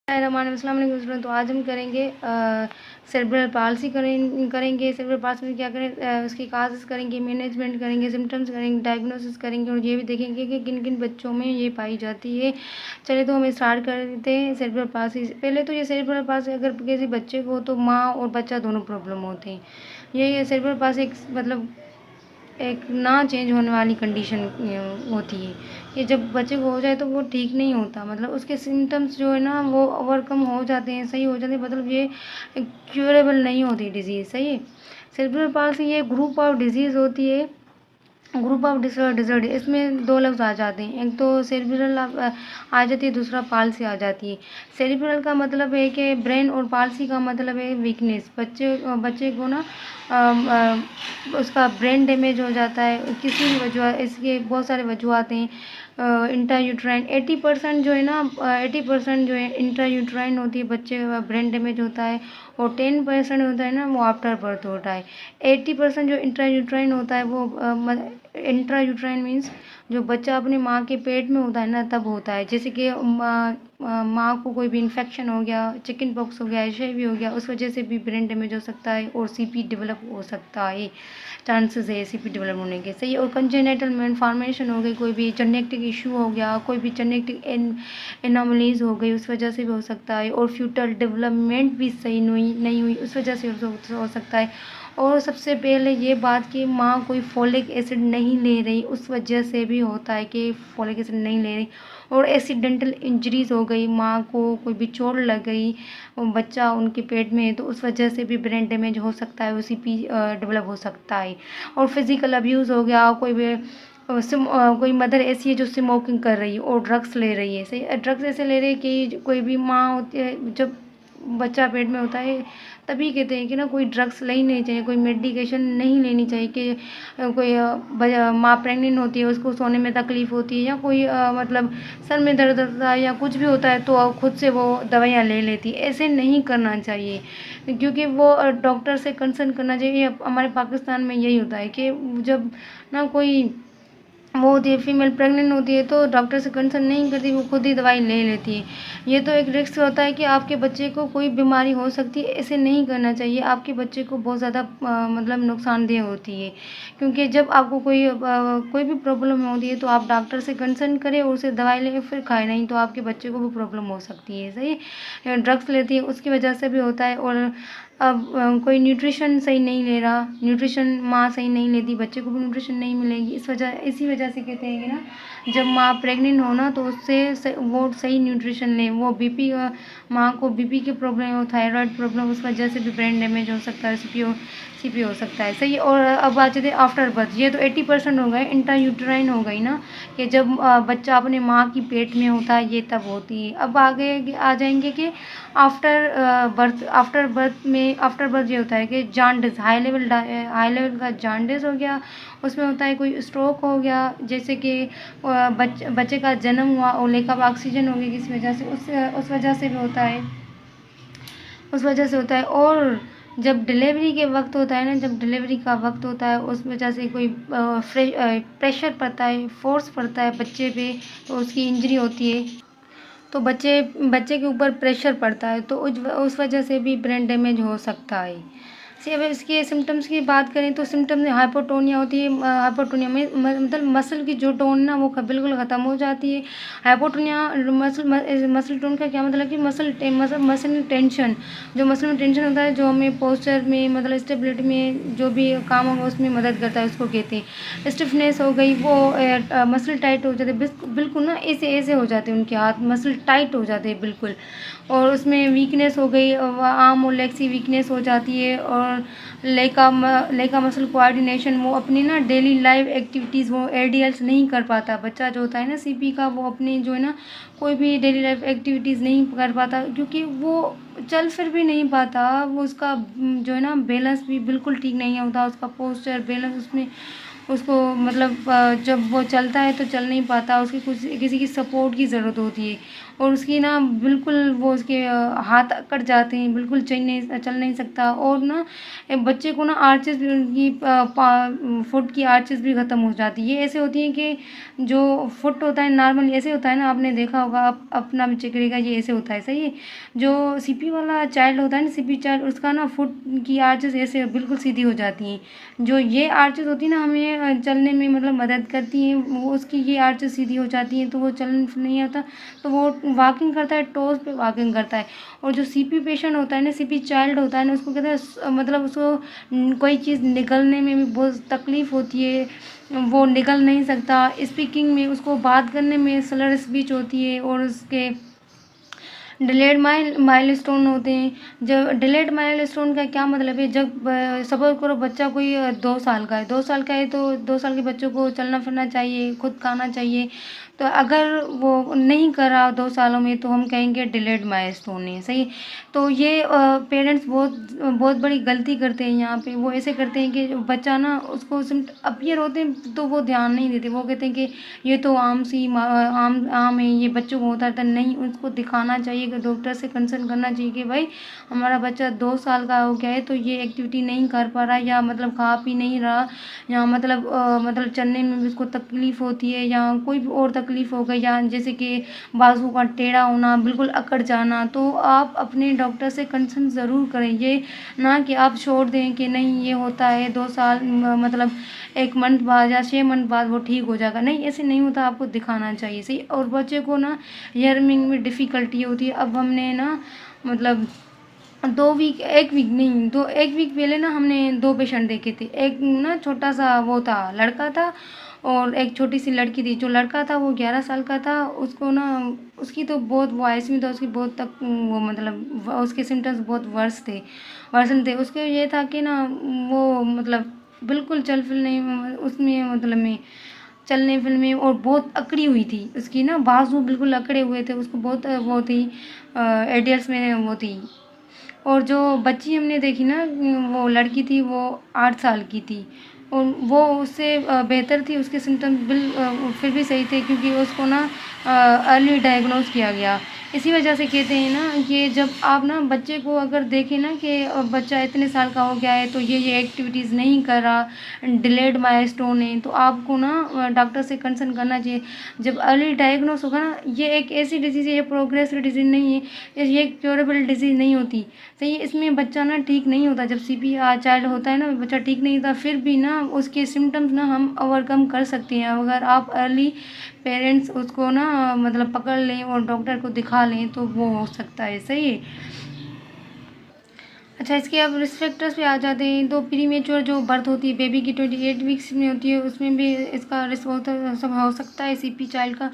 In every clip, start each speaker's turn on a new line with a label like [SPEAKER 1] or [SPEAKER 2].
[SPEAKER 1] अस्सलाम। तो आज हम करेंगे सेरेब्रल पाल्सी करेंगे। सेरेब्रल पाल्सी में क्या करें, उसकी काजेस करेंगे, मैनेजमेंट करेंगे, सिम्टम्स करेंगे, डायग्नोसिस करेंगे और ये भी देखेंगे कि किन किन बच्चों में ये पाई जाती है। चलिए तो हम स्टार्ट करते हैं सेरेब्रल पाल्सी। पहले तो ये सेरेब्रल पाल्सी अगर किसी बच्चे को हो तो माँ और बच्चा दोनों प्रॉब्लम होते हैं। ये सेरेब्रल पाल्सी एक ना चेंज होने वाली कंडीशन होती है। ये जब बच्चे को हो जाए तो वो ठीक नहीं होता, मतलब उसके सिम्टम्स जो है ना वो ओवरकम हो जाते हैं, सही हो जाते हैं, मतलब ये क्यूरेबल नहीं होती डिजीज़। सही है। सेरेब्रल पाल्सी ये ग्रुप ऑफ डिजीज़ होती है, ग्रुप ऑफ डिसऑर्डर। इसमें दो लफ्ज़ आ जाते हैं, एक तो सेरेब्रल आ जाती है, दूसरा पाल्सी आ जाती है। सेरेब्रल का मतलब है कि ब्रेन और पाल्सी का मतलब है वीकनेस। बच्चे को ना उसका ब्रेन डैमेज हो जाता है किसी भी वजह, इसके बहुत सारे वजूहत हैं। इंट्रायूट्राइन 80% जो है ना 80% जो है इंट्रायूट्राइन होती है, बच्चे का ब्रेन डैमेज होता है, और 10% होता है ना वो आफ्टर बर्थ होता है। 80% जो इंट्रायूट्राइन होता है वो इंट्रायूट्राइन मीन्स जो बच्चा अपनी माँ के पेट में होता है ना तब होता है। जैसे कि माँ को कोई भी इन्फेक्शन हो गया, चिकन पॉक्स हो गया, HIV हो गया, उस वजह से भी ब्रेन डैमेज हो सकता है और CP डेवलप हो सकता है, चांसेस है CP डेवलप होने के। सही। और कंजेनिटल मेलफॉर्मेशन हो गई, कोई भी जेनेटिक इशू हो गया, कोई भी जेनेटिक एनोमलीज हो गई, उस वजह से भी हो सकता है। और फ्यूटल डेवलपमेंट भी सही नहीं हुई, उस वजह से हो सकता है। और सबसे पहले ये बात कि माँ कोई फोलिक एसिड नहीं ले रही, उस वजह से भी होता है कि फोलिक एसिड नहीं ले रही। और एक्सीडेंटल इंजरीज हो गई, माँ को कोई भी चोट लग गई, बच्चा उनके पेट में है, तो उस वजह से भी ब्रेन डैमेज हो सकता है, CP डेवलप हो सकता है। और फिज़िकल अब्यूज़ हो गया, कोई मदर ऐसी है जो स्मोकिंग कर रही है और ड्रग्स ले रही है। सही। ड्रग्स ऐसे ले रही है कि कोई भी माँ होती है, जब बच्चा पेट में होता है तभी कहते हैं कि ना कोई ड्रग्स लेनी नहीं चाहिए, कोई मेडिकेशन नहीं लेनी चाहिए। कि कोई माँ प्रेग्नेंट होती है, उसको सोने में तकलीफ़ होती है, या कोई मतलब सर में दर्द होता है या कुछ भी होता है तो खुद से वो दवाइयाँ ले लेती है। ऐसे नहीं करना चाहिए, क्योंकि वो डॉक्टर से कंसल्ट करना चाहिए। हमारे पाकिस्तान में यही होता है कि जब ना कोई वो होती है, फीमेल प्रेग्नेंट होती है, तो डॉक्टर से कंसल्ट नहीं करती, वो खुद ही दवाई ले लेती है। ये तो एक रिस्क होता है कि आपके बच्चे को कोई बीमारी हो सकती है। ऐसे नहीं करना चाहिए, आपके बच्चे को बहुत ज़्यादा मतलब नुकसानदेह होती है। क्योंकि जब आपको कोई भी प्रॉब्लम होती है तो आप डॉक्टर से कंसल्ट करें और उसे दवाई लें, फिर खाएं, नहीं तो आपके बच्चे को भी प्रॉब्लम हो सकती है। सही। ड्रग्स लेती है उसकी वजह से भी होता है। और अब कोई न्यूट्रिशन सही नहीं ले रहा, न्यूट्रिशन माँ सही नहीं लेती, बच्चे को भी न्यूट्रिशन नहीं मिलेगी। इसी वजह से कहते हैं कि ना जब माँ प्रेग्नेंट हो ना तो उससे वो सही न्यूट्रिशन ले। वो BP माँ को BP की प्रॉब्लम हो, थायराइड प्रॉब्लम, उस वजह से भी ब्रेन डैमेज हो सकता है, CP हो सकता है। सही। और अब आ जाते हैं आफ्टर बर्थ। ये तो 80% हो गए, इंट्रायूट्राइन हो गई ना, कि जब बच्चा अपने माँ की पेट में होता है ये तब होती है। अब आगे आ जाएंगे कि आफ्टर बर्थ ये होता है कि जॉन्डिस, हाई लेवल का जॉन्डिस हो गया, उसमें होता है कोई स्ट्रोक हो गया, जैसे कि बच्चे का जन्म हुआ और लेक ऑफ ऑक्सीजन हो गई किसी वजह से, उस वजह से भी होता है, उस वजह से होता है। और जब डिलीवरी के वक्त होता है ना, जब डिलीवरी का वक्त होता है उस वजह से कोई प्रेशर पड़ता है, फोर्स पड़ता है बच्चे पे, तो उसकी इंजरी होती है। तो बच्चे के ऊपर प्रेशर पड़ता है, तो उस वजह से भी ब्रेन डैमेज हो सकता है। अब इसके सिम्टम्स की बात करें तो सिम्टम्स में हाइपोटोनिया होती है। हाइपोटोनिया में मतलब मसल की जो टोन ना वो बिल्कुल ख़त्म हो जाती है। हाइपोटोनिया मसल टोन का क्या मतलब कि मसल टेंशन, जो मसल में टेंशन होता है, जो हमें पोस्चर में मतलब स्टेबिलिटी में जो भी काम होगा उसमें मदद करता है, उसको कहते हैं। स्टिफनेस हो गई, वो मसल टाइट हो जाते हैं, बिल्कुल ना ऐसे हो जाते हैं, उनके हाथ मसल टाइट हो जाते हैं बिल्कुल। और उसमें वीकनेस हो गई, आर्म और लेग्स की वीकनेस हो जाती है। और लेका मसल कोऑर्डिनेशन, वो अपनी ना डेली लाइफ एक्टिविटीज़ वो ADLs नहीं कर पाता। बच्चा जो होता है ना CP का, वो अपनी जो है ना कोई भी डेली लाइफ एक्टिविटीज़ नहीं कर पाता, क्योंकि वो चल फिर भी नहीं पाता। वो उसका जो है ना बैलेंस भी बिल्कुल ठीक नहीं होता, उसका पोस्चर बैलेंस उसमें उसको मतलब जब वो चलता है तो चल नहीं पाता, उसकी किसी की सपोर्ट की ज़रूरत होती है। और उसकी ना बिल्कुल वो उसके हाथ अकड़ जाते हैं, बिल्कुल चल नहीं सकता। और ना बच्चे को ना आर्चेस भी उनकी फुट की आर्चेस भी ख़त्म हो जाती है। ये ऐसे होती हैं कि जो फुट होता है नॉर्मल ऐसे होता है ना, आपने देखा होगा, आप अपना भी चेक करिएगा, ये ऐसे होता है, सही है। जो सीपी वाला चाइल्ड होता है ना, सीपी चाइल्ड, उसका ना फुट की आर्चेस ऐसे बिल्कुल सीधी हो जाती हैं। जो ये आर्चेस होती है ना, हमें चलने में मतलब मदद करती हैं, वो उसकी ये आर्चेस सीधी हो जाती हैं तो वो चल नहीं आता, तो वो वॉकिंग करता है, टोज़ पे वॉकिंग करता है। और जो सीपी पेशेंट होता है ना, सीपी चाइल्ड होता है ना, उसको कहते हैं मतलब उसको कोई चीज़ निगलने में भी बहुत तकलीफ़ होती है, वो निगल नहीं सकता। स्पीकिंग में उसको बात करने में स्लर स्पीच होती है। और उसके डिलेड माइलस्टोन होते हैं। जब डिलेड माइलस्टोन का क्या मतलब है, जब सपोज करो बच्चा कोई 2 साल का है, 2 साल का है तो 2 साल के बच्चों को चलना फिरना चाहिए, खुद खाना चाहिए। तो अगर वो नहीं करा 2 सालों में तो हम कहेंगे डिलेड माइलस्टोन है, सही। तो ये पेरेंट्स बहुत बहुत बड़ी गलती करते हैं यहाँ पे। वो ऐसे करते हैं कि बच्चा ना उसको अपीयर होते हैं तो वो ध्यान नहीं देते, वो कहते हैं कि ये तो आम आम है, ये बच्चों को होता था। नहीं, उसको दिखाना चाहिए कि डॉक्टर से कंसल्ट करना चाहिए कि भाई हमारा बच्चा 2 साल का हो गया है तो ये एक्टिविटी नहीं कर पा रहा, या मतलब खा पी नहीं रहा, या मतलब चलने में भी उसको तकलीफ़ होती है, या कोई भी और तकलीफ़ हो गई, या जैसे कि बाजू का टेढ़ा होना, बिल्कुल अकड़ जाना, तो आप अपने डॉक्टर से कंसल्ट ज़रूर करें। ये ना कि आप छोड़ दें कि नहीं ये होता है 2 साल मतलब 1 मंथ बाद या 6 मंथ बाद वो ठीक हो जाएगा। नहीं, ऐसे नहीं होता, आपको दिखाना चाहिए, सही। और बच्चे को ना हियरिंग में डिफ़िकल्टी होती है। अब हमने ना मतलब 2 वीक 1 वीक नहीं, 1 वीक पहले ना हमने 2 पेशेंट देखे थे। एक ना छोटा सा वो था, लड़का था, और एक छोटी सी लड़की थी। जो लड़का था वो 11 साल का था, उसको ना उसकी तो बहुत वो आईसीयू में था, उसकी बहुत तक वो मतलब उसके सिम्टम्स बहुत वर्सन थे। उसके ये था कि ना वो मतलब बिल्कुल चल फिर नहीं उसमें मतलब में चलने फिरने में, और बहुत अकड़ी हुई थी उसकी ना, बाजू बिल्कुल अकड़े हुए थे, उसको बहुत वो थी एडियल्स में वो थी। और जो बच्ची हमने देखी ना, वो लड़की थी, वो 8 साल की थी, और वो उससे बेहतर थी। उसके सिम्टम्स फिर भी सही थे, क्योंकि उसको ना अर्ली डायग्नोज किया गया। इसी वजह से कहते हैं ना कि जब आप ना बच्चे को अगर देखें ना कि बच्चा इतने साल का हो गया है तो ये एक्टिविटीज़ नहीं कर रहा, डिलेड माइलस्टोन है, तो आपको ना डॉक्टर से कंसल्ट करना चाहिए। जब अर्ली डायग्नोस होगा ना, ये एक ऐसी डिजीज़ है, ये प्रोग्रेसिव डिजीज़ नहीं है, ये एक क्योरेबल डिजीज़ नहीं होती, सही। इसमें बच्चा ना ठीक नहीं होता। जब CPR चाइल्ड होता है ना, बच्चा ठीक नहीं होता, फिर भी ना उसके सिम्टम्स ना हम ओवरकम कर सकते हैं अगर आप अर्ली पेरेंट्स उसको ना मतलब पकड़ लें और डॉक्टर को दिखा लें, तो वो हो सकता है, सही है। अच्छा, इसके अब रिस्क फैक्टर्स पे आ जाते हैं। तो प्रीमेच्योर जो बर्थ होती है बेबी की 28 वीक्स में होती है, उसमें भी इसका रिस्क सब हो सकता है CP चाइल्ड का।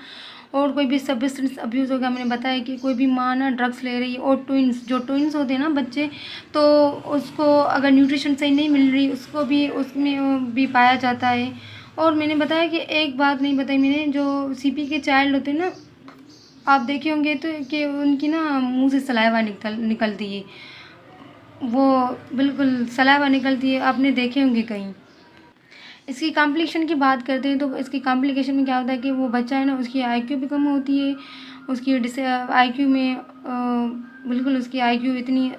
[SPEAKER 1] और कोई भी सब्सटेंस अब्यूज़ होगा, मैंने बताया कि कोई भी माँ ना ड्रग्स ले रही है, और ट्विंस होते हैं ना बच्चे, तो उसको अगर न्यूट्रिशन सही नहीं मिल रही, उसको भी उसमें भी पाया जाता है। और मैंने बताया कि एक बात नहीं बताई मैंने, जो CP के चाइल्ड होते हैं ना, आप देखे होंगे तो कि उनकी ना मुंह से सलाइवा निकलती है, वो बिल्कुल सलाइवा निकलती है, आपने देखे होंगे कहीं। इसकी कॉम्प्लिकेशन की बात करते हैं तो इसकी कॉम्प्लिकेशन में क्या होता है कि वो बच्चा है ना, उसकी IQ भी कम होती है, उसकी IQ में बिल्कुल उसकी IQ इतनी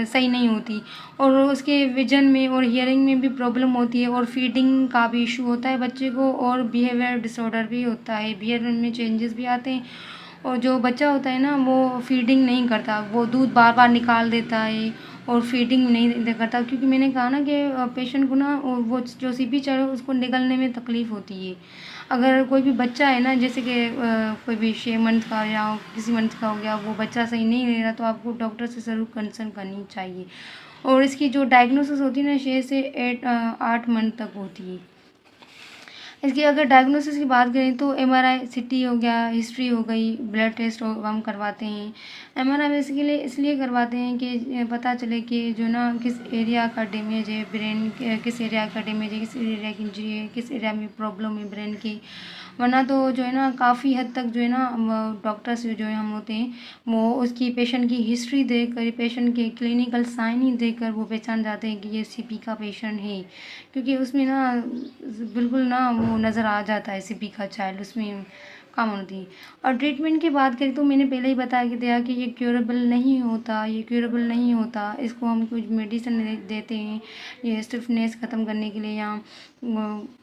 [SPEAKER 1] सही नहीं होती, और उसके विजन में और हियरिंग में भी प्रॉब्लम होती है, और फीडिंग का भी इशू होता है बच्चे को, और बिहेवियर डिसऑर्डर भी होता है, बिहेवियर में चेंजेस भी आते हैं। और जो बच्चा होता है ना, वो फीडिंग नहीं करता, वो दूध बार बार निकाल देता है, और फीडिंग नहीं करता, क्योंकि मैंने कहा ना कि पेशेंट को ना वो जो CP चढ़े उसको निकलने में तकलीफ़ होती है। अगर कोई भी बच्चा है ना, जैसे कि कोई भी 6 मंथ का या किसी मंथ का हो गया, वो बच्चा सही नहीं ले रहा, तो आपको डॉक्टर से ज़रूर कंसल्ट करनी चाहिए। और इसकी जो डायग्नोसिस होती है ना, 6 से 8 मंथ तक होती है। इसकी अगर डायग्नोसिस की बात करें तो MRI CT हो गया, हिस्ट्री हो गई, ब्लड टेस्ट हम करवाते हैं। MRI बेसिकली इसलिए करवाते हैं कि पता चले कि जो ना किस एरिया का डैमेज है ब्रेन, किस एरिया का डैमेज है, किस एरिया की इंजरी है, किस एरिया में प्रॉब्लम है ब्रेन की। वरना तो जो है ना काफ़ी हद तक जो है ना डॉक्टर्स जो है हम होते हैं, वो उसकी पेशेंट की हिस्ट्री देखकर, पेशेंट के क्लिनिकल साइन ही देखकर वो पहचान जाते हैं कि ये CP का पेशेंट है, क्योंकि उसमें ना बिल्कुल ना वो नज़र आ जाता है CP का चाइल्ड, उसमें कॉमन होती है। और ट्रीटमेंट की बात करें तो मैंने पहले ही बताया कि दिया कि ये क्यूरेबल नहीं होता, ये क्यूरेबल नहीं होता। इसको हम कुछ मेडिसिन देते हैं ये स्टिफनेस ख़त्म करने के लिए, या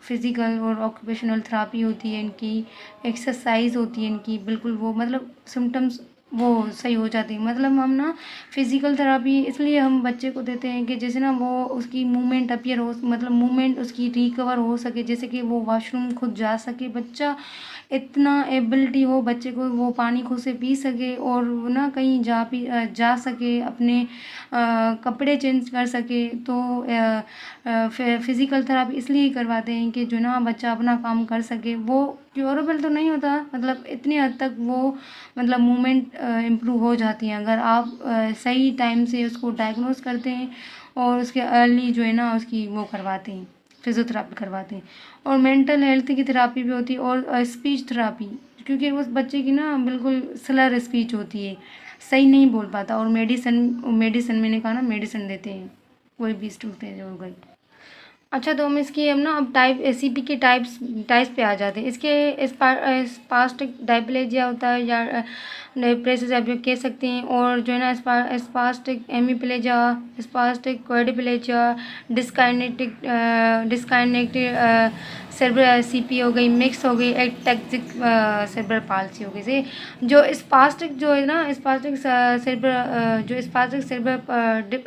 [SPEAKER 1] फिज़िकल और ऑक्यूपेशनल थेरापी होती है इनकी, एक्सरसाइज होती है इनकी, बिल्कुल वो मतलब सिम्टम्स वो सही हो जाती है। मतलब हम ना फिज़िकल थेरापी इसलिए हम बच्चे को देते हैं कि जैसे ना वो उसकी मूवमेंट अपीयर हो, मतलब मूवमेंट उसकी रिकवर हो सके, जैसे कि वो वॉशरूम खुद जा सके, बच्चा इतना एबिलिटी हो बच्चे को, वो पानी खुद से पी सके और वो ना कहीं जा सके, अपने कपड़े चेंज कर सके। तो फिज़िकल थेरापी इसलिए करवाते हैं कि जो ना बच्चा अपना काम कर सके। वो क्योरेबल तो नहीं होता, मतलब इतनी हद तक वो मतलब मूवमेंट इम्प्रूव हो जाती है अगर आप सही टाइम से उसको डायग्नोस करते हैं और उसके अर्ली जो है ना उसकी वो करवाते हैं, फिजियोथेरापी करवाते हैं। और मेंटल हेल्थ की थेरापी भी होती है, और स्पीच थेरापी, क्योंकि उस बच्चे की ना बिल्कुल स्लर स्पीच होती है, सही नहीं बोल पाता। और मेडिसिन मेडिसिन मैंने कहा ना मेडिसिन देते हैं, कोई भी स्टूडेंट हो गई। अच्छा, तो हम इसकी हम ना अब टाइप एसीपी के टाइप्स पे आ जाते हैं। इसके स्पास्टिक डायप्लेजिया होता है, या डायप्लेसिस आप जो कह सकते हैं। और जो है ना spastic hemiplegia, spastic quadriplegia, dyskinetic cerebral CP हो गई, मिक्स हो गई, एटैक्सिक सेरेब्रल पाल्सी हो गई। से जो स्पास्टिक जो है ना स्पास्टिक सेरेब्रल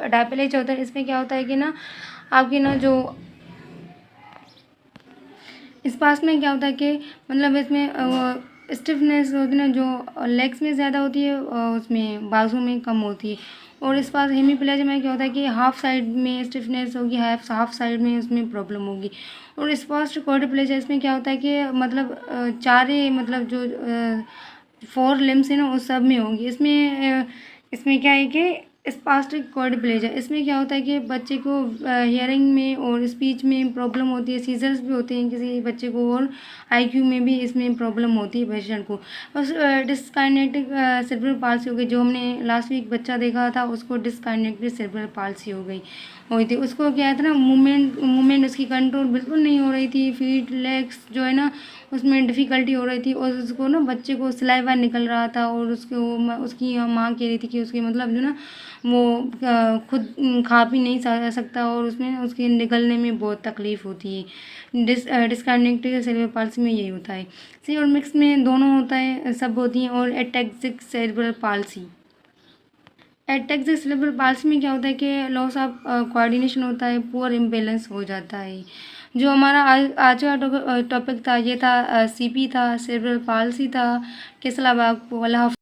[SPEAKER 1] डायप्लेजिया होता है, इसमें क्या होता है कि ना आपकी ना जो इस पास में क्या होता है कि मतलब इसमें स्टिफनेस होती है ना जो लेग्स में ज़्यादा होती है, उसमें बाजू में कम होती है। और इस पास हेमीप्लेजिया में क्या होता है कि हाफ साइड में स्टिफनेस होगी, हाफ साइड में उसमें प्रॉब्लम होगी। और इस पास क्वाड्रिप्लेजिया इसमें क्या होता है कि मतलब चारे मतलब जो 4 लिम्स है ना उस सब में होंगी। इसमें क्या है कि स्पास्टिक क्वाड्रिप्लेजिया इसमें क्या होता है कि बच्चे को हियरिंग में और स्पीच में प्रॉब्लम होती है, सीजर्स भी होते हैं किसी बच्चे को, और आईक्यू में भी इसमें प्रॉब्लम होती है पेशेंट को। उस डिस्काइनेटिक सेरेब्रल पाल्सी हो गई, जो हमने लास्ट वीक बच्चा देखा था उसको डिस्काइनेटिक सेरेब्रल पाल्सी हुई थी। उसको क्या था ना मूवमेंट उसकी कंट्रोल बिल्कुल नहीं हो रही थी, फीट लेग्स जो है ना उसमें डिफ़िकल्टी हो रही थी, और उसको ना बच्चे को सलाइवा निकल रहा था, और उसकी माँ कह रही थी कि उसकी मतलब जो ना वो खुद खा भी नहीं सकता, और उसमें उसके निकलने में बहुत तकलीफ़ होती है। डिस्काइनेटिक सेरेब्रल पाल्सी में यही होता है। सी और मिक्स में दोनों होता है, सब होती हैं। और एटैक्सिक सेरेब्रल पाल्सी, एटैक्सिक सेरेब्रल पाल्सी में क्या होता है कि लॉस ऑफ कोऑर्डिनेशन होता है, पुअर इम्बैलेंस हो जाता है। जो हमारा आज का टॉपिक था ये था सीपी था, सेरेब्रल पाल्सी था। कैसा लगा आपको? अल्लाह हाफ़िज़।